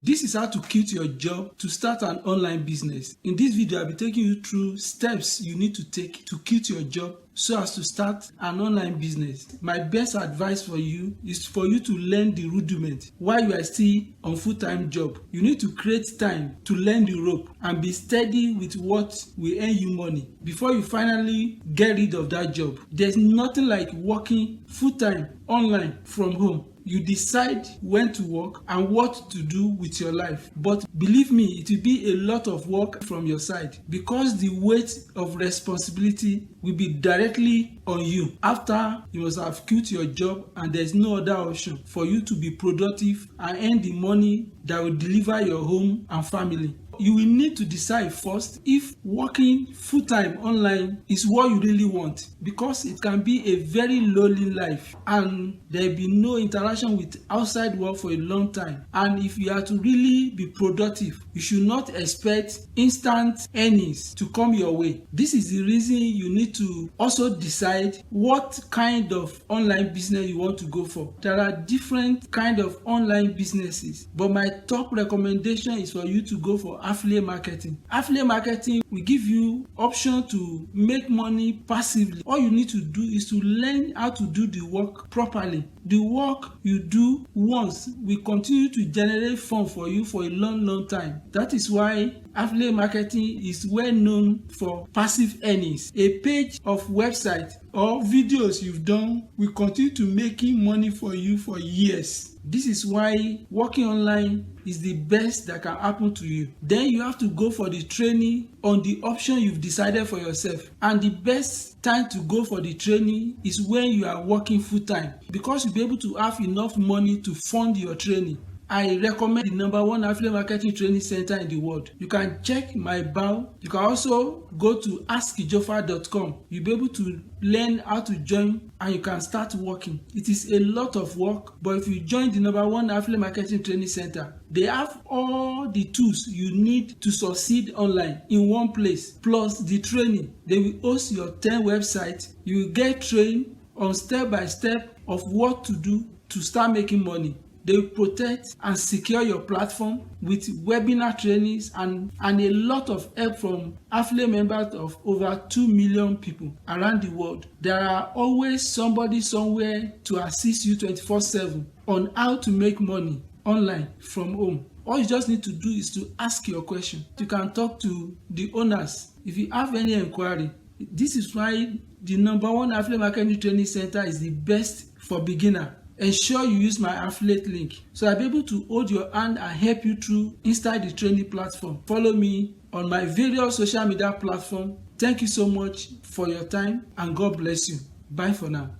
This is how to quit your job to start an online business. In this video, I'll be taking you through steps you need to take to quit your job so as to start an online business. My best advice for you is for you to learn the rudiment while you are still on full-time job. You need to create time to learn the rope and be steady with what will earn you money before you finally get rid of that job. There's nothing like working full-time online from home. You decide when to work and what to do with your life. But believe me, it will be a lot of work from your side because the weight of responsibility will be directly on you after you must have quit your job and there's no other option for you to be productive and earn the money that will deliver your home and family. You will need to decide first if working full-time online is what you really want, because it can be a very lonely life and there will be no interaction with outside world for a long time. And if you are to really be productive, you should not expect instant earnings to come your way. This is the reason you need to also decide what kind of online business you want to go for. There are different kind of online businesses, but my top recommendation is for you to go for affiliate marketing. Affiliate marketing will give you option to make money passively. All you need to do is to learn how to do the work properly. The work you do once will continue to generate funds for you for a long time. That is why affiliate marketing is well known for passive earnings. A page of website or videos you've done will continue to making money for you for years. This is why working online is the best that can happen to you. Then you have to go for the training on the option you've decided for yourself. And the best time to go for the training is when you are working full-time, because you'll be able to have enough money to fund your training. I recommend the #1 affiliate marketing training center in the world. You can check my bio. You can also go to askjofa.com. You'll be able to learn how to join and you can start working. It is a lot of work, but if you join the #1 affiliate marketing training center, they have all the tools you need to succeed online in one place, plus the training. They will host your 10 websites. You will get trained on step by step of what to do to start making money. They will protect and secure your platform with webinar trainings and a lot of help from affiliate members of over 2 million people around the world. There are always somebody somewhere to assist you 24/7 on how to make money online from home. All you just need to do is to ask your question. You can talk to the owners if you have any inquiry. This is why the #1 affiliate marketing training center is the best for beginner. Ensure you use my affiliate link so I'll be able to hold your hand and help you through inside the training platform. Follow me on my various social media platforms. Thank you so much for your time and God bless you. Bye for now.